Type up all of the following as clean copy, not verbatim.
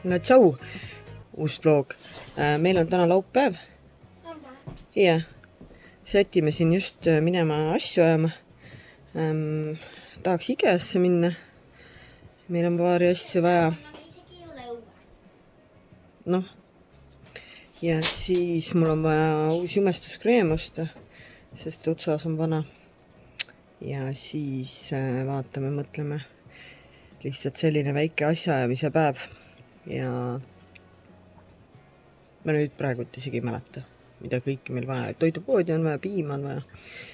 No tšau, uus vlog. Meil on täna laupäev. Ja sätime siin just minema asju ajama. Tahaks Ikeasse minna. Meil on paari asju vaja. Noh. Ja siis mul on vaja uus jumestuskreem osta, sest otsas on vana. Ja siis vaatame, mõtleme. Lihtsalt selline väike asjaajamise päev. Ja ma nüüd praegu isegi ei mäleta, mida kõike meil vaja. Toidupoodi on vaja, piima on vaja.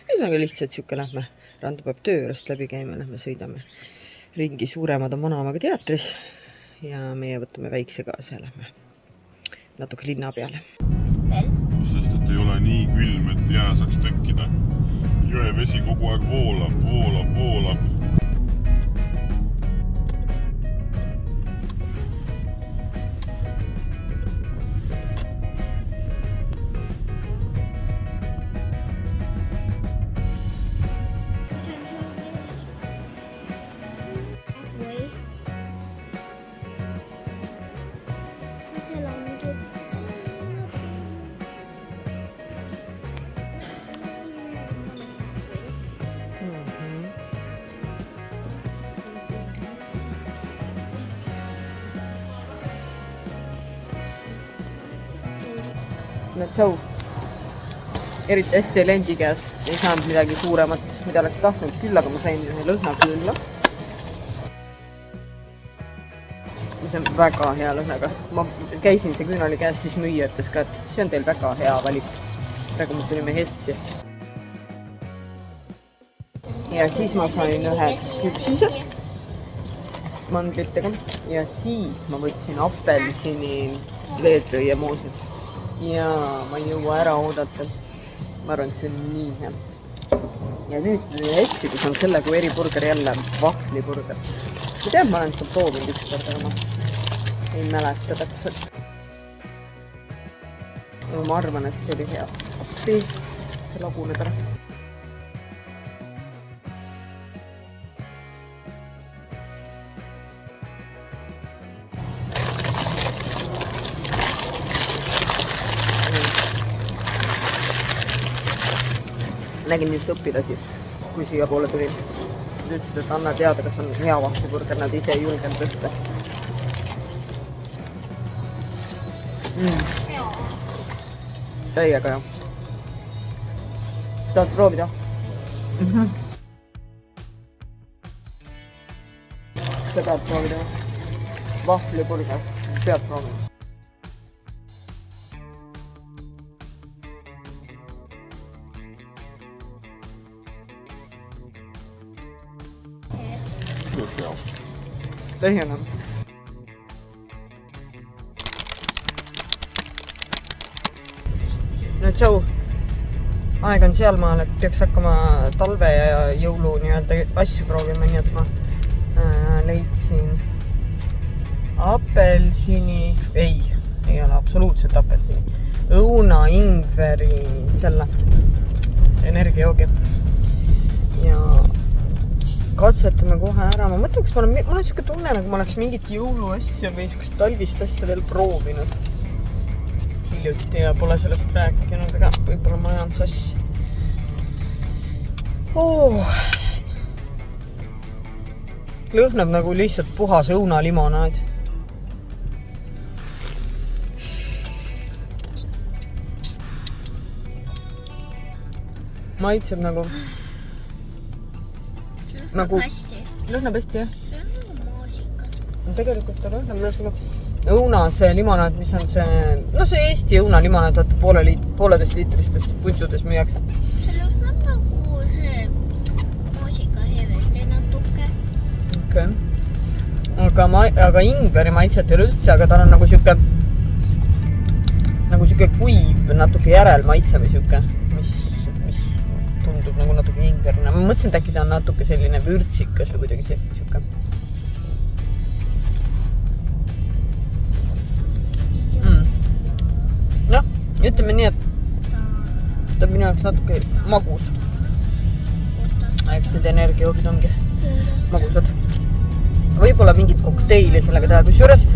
Ühesõnaga lihtsalt siuke lähme randupäev töö juurest läbi käime, lähme sõidame ringi. Suuremad on Vanaamaga teatris ja meie võtame väikse kaasa ja lähme natuke linna peale. Sest et ei ole nii külm, et jää saaks tekkida. Jõevesi kogu aeg voolab. No tšau. Eriti hästi ei lendi käes. Ei saanud midagi suuremat, mida oleks tahtnud. Küll aga ma sain ühe lõhnakülla. Mis on väga hea lõhnaga. Ma käisin see küünali käes, siis müüja ütles ka, et see on teil väga hea valik. Praegu me tulime Hessi. Ja siis ma sain ühe küpsise mandlitega. Ja siis ma võtsin apelsini, leedrõi ja moosid. Ja ma ei jõua ära oodata. Ma arvan, et see on nii hea. Ja nüüd Hessi, kus on selle kui eriburger jälle vahvliburger. Ma tean, ma olen seda proovinud ükskord, aga ma ei mäleta täpselt. Ma arvan, et see oli hea. Appi, see laguneb ära. Nägin just õpilasi, kui siia poole tulin. Nad ütlesid, et anna teada, kas on hea vahvliburger, nad ise ei julgenud võtta. Täiega hea. Tahad proovida? Kas sa tahad proovida? Vahvliburger, pead proovida. Tähjana. No tšau. Aeg on sealmaal, et peaks hakkama talve ja jõulu asju proovima, nii et ma leidsin apelsini, ei ole absoluutselt apelsini, õuna, ingveri, selle energiajoogi ja katsetame kohe ära. Ma mõtlen, kas mul on siuke tunne, nagu ma oleks mingit jõuluasja või siukest talvist asja veel proovinud hiljuti ja pole sellest rääkinud, aga võib-olla ma ajan sassi. Lõhnab nagu lihtsalt puhas õunalimonaad. Maitseb nagu lõhnab hästi, jah? See on nagu moosikas. Tegelikult ta lõhnab õuna see limonaad, mis on see, see Eesti õunalimonaad, pooleteist liitristes puntsudes müüakse. See lõhnab nagu see moosika hevelli natuke. Okay. Aga ingveri maitset ei ole üldse, aga tal on nagu siuke kuiv, natuke järel maitse või siuke, mis tundub nagu natuke ingverina. Ma mõtlesin, et äkki ta on natuke selline vürtsikas või kuidagi siuke. Jah, ütleme nii, et ta on minu jaoks natuke magus. Eks need energiajoogid ongi magusad. Võib-olla mingit kokteili sellega teha, kusjuures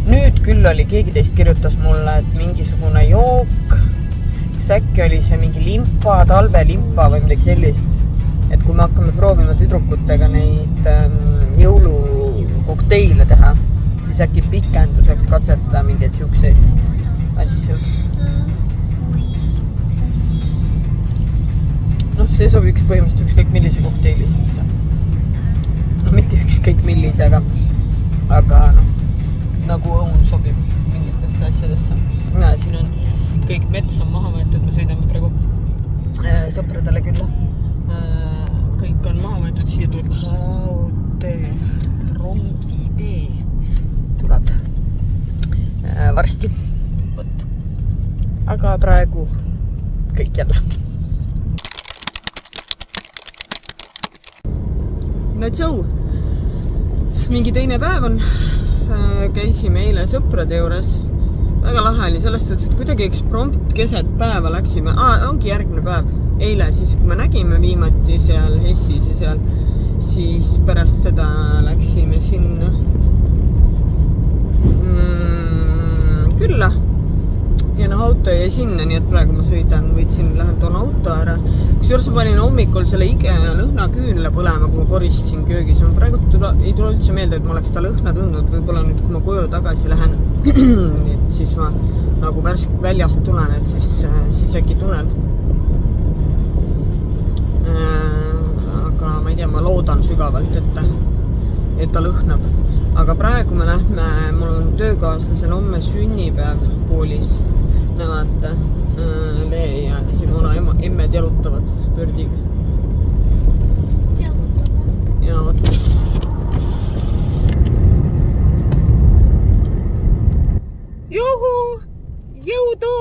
nüüd küll oli, keegi teist kirjutas mulle, et mingisugune jook, kas äkki oli see mingi limpa, talvelimpa või midagi sellist, et kui me hakkame proovima tüdrukutega neid jõulukokteile teha, siis äkki pikenduseks katsetada mingeid siukseid asju. Noh, see sobiks põhimõtteliselt ükskõik millise kokteili sisse. No mitte ükskõik millise, aga noh, nagu õun sobib mingitesse asjadesse. Ja, siin on kõik mets on maha võetud, me sõidame praegu sõpradele külla. Kõik on maha võetud, siia tuleb raudtee, rongitee tuleb varsti. Võt. Aga praegu kõik jälle. No tšau! Mingi teine päev on. Käisime eile sõprade juures. Väga lahe oli sellest, et kuidagi eksprompt keset päeva läksime. Ongi järgmine päev. Eile siis, kui me nägime viimati seal Hessis ja seal, siis pärast seda läksime sinna külla. Ja noh, auto jäi sinna, nii et praegu ma sõidan, lähen toon auto ära. Kusjuures ma panin hommikul selle IKEA lõhnaküünle põlema, kui ma koristasin köögis. Ma praegu ei tule üldse meelde, et ma oleks ta lõhna tundnud. Võib-olla nüüd, kui ma koju tagasi lähen, et siis ma nagu väljast tulen, et siis äkki tunnen. Aga ma ei tea, ma loodan sügavalt, et ta lõhnab. Aga praegu me lähme, mul on töökaaslasel homme sünnipäev koolis. Vaata, Lee ja Simona emmed jalutavad pördiga. Ja vaata. Juhu! Jõudu!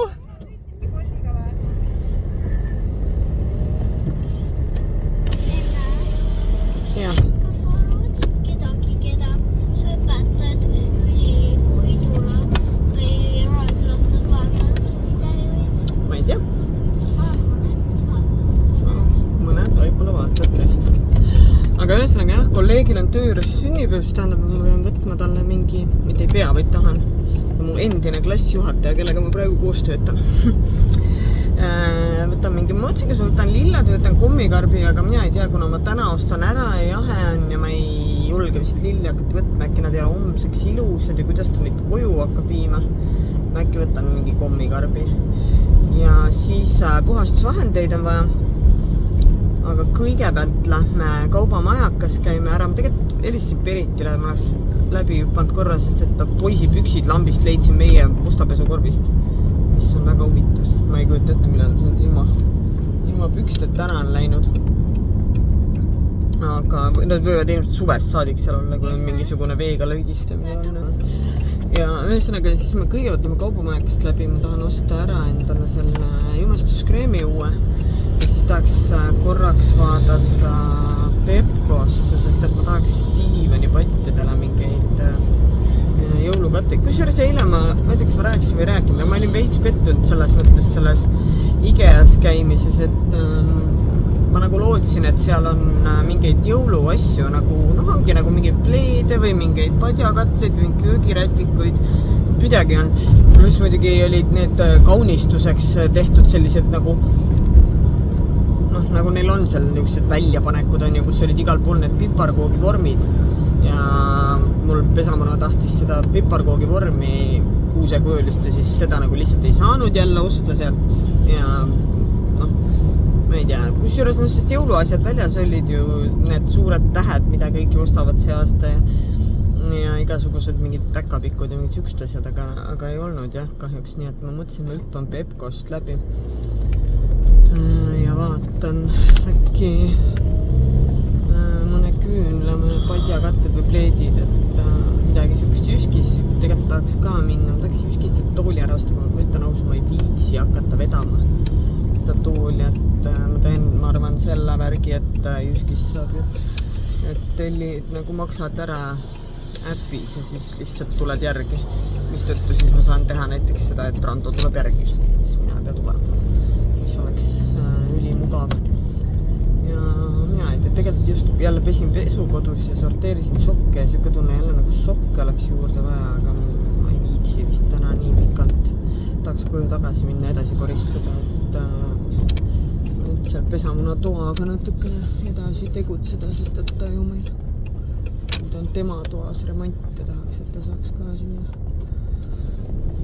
Ja. Kas sa arvad kedagi, keda sa õpetad ülikoidule või raadiolas nad vaatavad sünnitäiveid? Ma ei tea. Mõned võib-olla vaatavad käest. Aga ühesõnaga jah, kolleegil on töö juures sünnipäev, siis tähendab, ma pean võtma talle mingi, mitte ei pea, vaid tahan. Mu endine klassijuhataja, kellega ma praegu koos töötan. Võtan mingi, ma mõtlesin, kas ma võtan lilled, võtan kommikarbi, aga mina ei tea, kuna ma täna ostan ära ja jahe on ja ma ei julge vist lilli hakata võtma, äkki nad ei ole homseks ilusad ja kuidas ta neid koju hakkab viima. Ma äkki võtan mingi kommikarbi. Ja siis puhastusvahendeid on vaja. Aga kõigepealt lähme kaubamajakas, käime ära. Ma tegelikult helistasin Peritile, ma oleks läbi hüppanud korra, sest et ta poisi püksid lambist leidsin meie mustapesukorbist. Mis on väga huvitav, sest ma ei kujuta ette, millal ilma püksteta ära on läinud. Aga nad võivad ilmselt suvest saadik seal olla, kui on mingisugune veega lõidistamine on. Ja ühesõnaga, siis me kõigepealt lähme kaubamajakast läbi, ma tahan osta ära endale selle jumestuskreemi uue. Ja siis tahaks korraks vaadata Pepkosse, sest et ma tahaks Steveni pattidele mingeid jõulukatteid. Kusjuures eile ma ei tea, kas ma rääkisin või rääkinud, aga ma olin veits pettunud selles mõttes selles IKEAs käimises, et ma nagu lootsin, et seal on mingeid jõuluasju, nagu, ongi nagu mingeid pleede või mingeid padjakatteid või köögirätikuid. Midagi on. Plus muidugi olid need kaunistuseks tehtud sellised nagu nagu neil on seal niisugused väljapanekud on ju, kus olid igal pool need piparkoogi vormid ja mul pesamuna tahtis seda piparkoogi vormi kuusekujulist ja siis seda nagu lihtsalt ei saanud jälle osta sealt ja ma ei tea, kusjuures sest jõuluasjad väljas olid ju need suured tähed, mida kõik ostavad see aasta ja igasugused mingid täkapikud ja mingid siuksed asjad, aga ei olnud jah, kahjuks, nii et ma mõtlesin, ma hüppan Pepkost läbi ja vaatan äkki mõne küünla, mõne padjakatted või pleedid, et midagi siukest Jyskis tegelikult tahaks ka minna, ma tahaks Jyskist seda tooli ära osta, ma ütlen ausalt, ma ei viitsi hakata vedama seda tooli, et ma teen, ma arvan, selle värgi, et Jyskis saab ju, et tellid nagu maksad ära äpis ja siis lihtsalt tuled järgi, mistõttu siis ma saan teha näiteks seda, et Rando tuleb järgi, siis mina ei pea tulema, mis oleks ülimugav. Ja mina ei tea, tegelikult just jälle pesin pesukodus ja sorteerisin sokke ja siuke tunne jälle nagu sokke oleks juurde vaja, aga ma ei viitsi vist täna nii pikalt. Tahaks koju tagasi minna, edasi koristada, et seal pesamuna toaga natukene edasi tegutseda, sest et ta ju meil nüüd on tema toas remont ja tahaks, et ta saaks ka sinna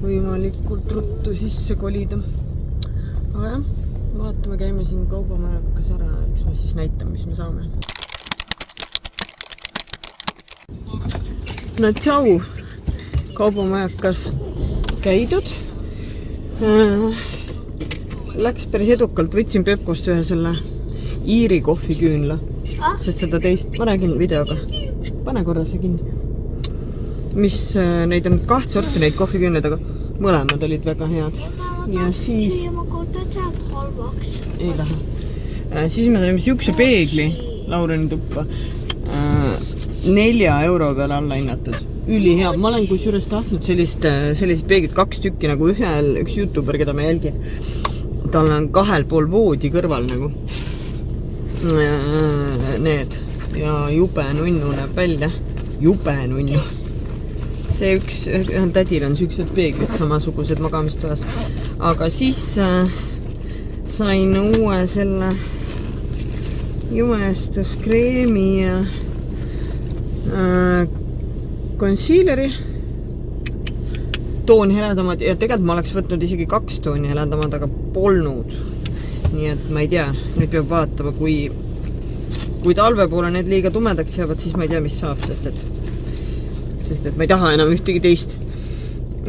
võimalikult ruttu sisse kolida. Aga jah, vaatame, käime siin kaubamajakas ära, eks ma siis näitan, mis me saame. No tšau, kaubamajakas käidud. Läks päris edukalt, võtsin Pepkost ühe selle Iiri kohviküünla, sest seda teist, ma räägin videoga, pane korra see kinni. Mis neid on 2 sorti neid kohviküünlad, aga mõlemad olid väga head. Ja siis ei lähe. Siis me saime siukse peegli Laureni tuppa 4 euro peale alla hinnatud. Üli hea. Ma olen kusjuures tahtnud sellised peeglid 2 tükki nagu üks YouTuber, keda ma jälgin. Tal on 2,5 voodi kõrval nagu need ja jube nunnu näeb välja. Jube nunnu. See ühel tädil on siuksed peeglid samasugused magamistoas. Aga siis sain uue selle jumestuskreemi ja concealeri, tooni heledamad ja tegelikult ma oleks võtnud isegi 2 tooni heledamad, aga polnud. Nii et ma ei tea, nüüd peab vaatama, kui talve poole need liiga tumedaks jäävad, siis ma ei tea, mis saab, sest et ma ei taha enam ühtegi teist.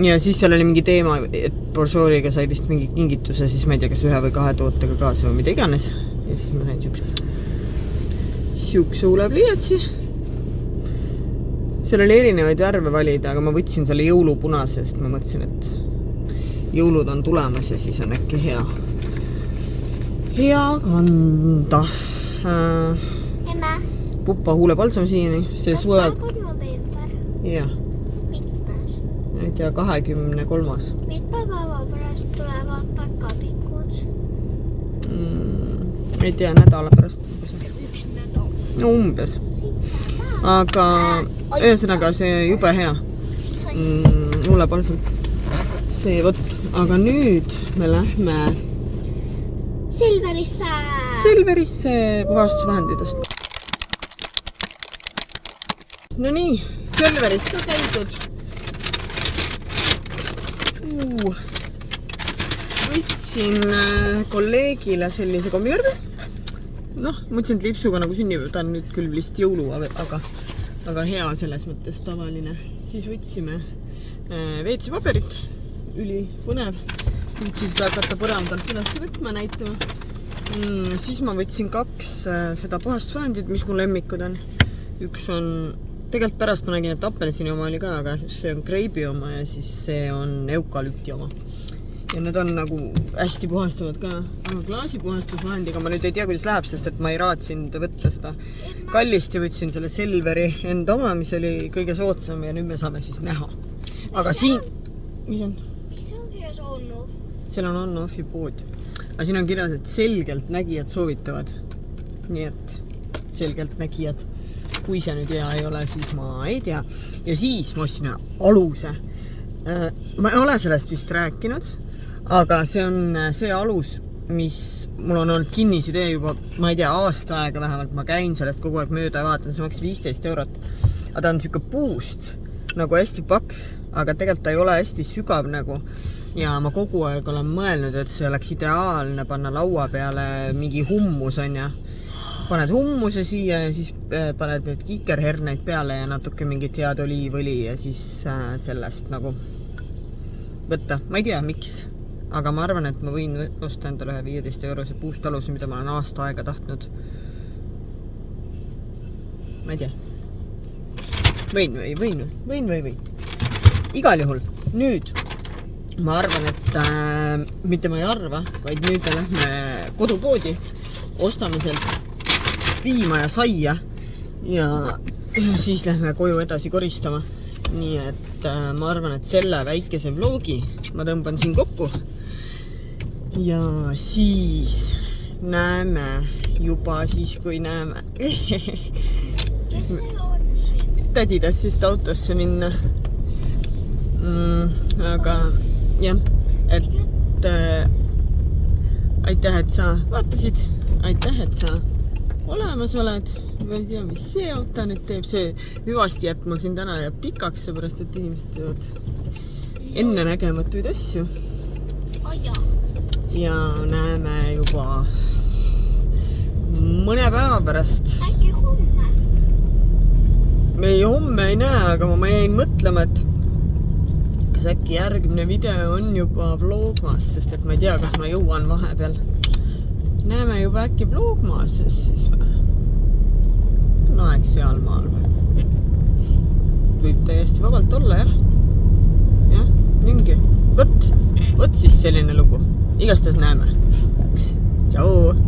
Ja siis seal oli mingi teema, et Borsoriga sai vist mingi kingituse, siis ma ei tea, kas 1 või 2 tootega kaasa või mida iganes. Ja siis ma sain siukse huulepliiatsi. Seal oli erinevaid värve valida, aga ma võtsin selle jõulupunase, sest ma mõtlesin, et jõulud on tulemas ja siis on äkki hea kanda. Emma. Pupa huulepalsam siiani. See suvel... Jah. Mitmes? Ei tea, 23. Mitme päeva pärast tulevad päkapikud? Ei tea, nädala pärast. 1 nädal. No umbes. Aga ühesõnaga see jube hea. Huulepalsam. See võt. Aga nüüd me lähme Silverisse puhastusvahenditest. No nii, Silveris ka käidud. Võtsin kolleegile sellise kommivärvi. Mõtlesin, et lipsuga nagu sünnipäev, ta on nüüd küll vist jõulu, aga hea selles mõttes tavaline. Siis võtsime WC-paberit, üli põnev. Võtsin seda hakata põrandalt ülesti võtma, näitama. Siis ma võtsin 2 seda puhastusvahendit, mis mu lemmikud on. Üks on, tegelikult pärast ma nägin, et apelsini oma oli ka, aga see on kreibi oma ja siis see on eukalüpti oma. Ja need on nagu hästi puhastavad ka. Aga klaasipuhastusvahendiga ma nüüd ei tea, kuidas läheb, sest et ma ei raatsinud võtta seda kallist ja võtsin selle Silveri enda oma, mis oli kõige soodsam ja nüüd me saame siis näha. Aga siin... Mis on? Mis on kirjas on-off? Seal on on-offi pood. Aga siin on kirjas, et selgelt nägijad soovitavad. Nii et selgelt nägijad. Kui see nüüd hea ei ole, siis ma ei tea. Ja siis ma ostsin aluse. Ma ei ole sellest vist rääkinud, aga see on see alus, mis mul on olnud kinnisidee juba, ma ei tea, aasta aega vähemalt. Ma käin sellest kogu aeg mööda ja vaatan, see maksis 15 eurot. Aga ta on siuke puust, nagu hästi paks, aga tegelikult ta ei ole hästi sügav nagu. Ja ma kogu aeg olen mõelnud, et see oleks ideaalne panna laua peale mingi hummus on ja paned hummuse siia ja siis paned need kikerherneid peale ja natuke mingit head oliivõli ja siis sellest nagu võtta. Ma ei tea, miks, aga ma arvan, et ma võin osta endale ühe 15 eurose puustaluse, mida ma olen aasta aega tahtnud. Ma ei tea. Võin või. Igal juhul, nüüd ma arvan, et mitte ma ei arva, vaid nüüd me lähme kodupoodi, ostame sealt piima ja saia ja siis lähme koju edasi koristama. Nii et ma arvan, et selle väikese vlogi ma tõmban siin kokku ja siis näeme juba siis, kui näeme. Kes see on siin? Tädi tahtsid autosse minna. Aga jah, et aitäh, et sa vaatasid, aitäh, et sa olemas oled. Ma ei tea, mis see auto nüüd teeb, see hüvasti jätt mul siin täna jääb pikaks, seepärast, et inimesed teevad ennenägematuid asju. Ja näeme juba mõne päeva pärast. Äkki homme? Ei, homme ei näe, aga ma jäin mõtlema, et kas äkki järgmine video on juba vlogmas, sest et ma ei tea, kas ma jõuan vahepeal. Näeme juba äkki vlogmases siis või? No aeg sealmaal või? Võib täiesti vabalt olla, jah? Jah, ningi. Võt siis selline lugu. Igastahes näeme. Tšau!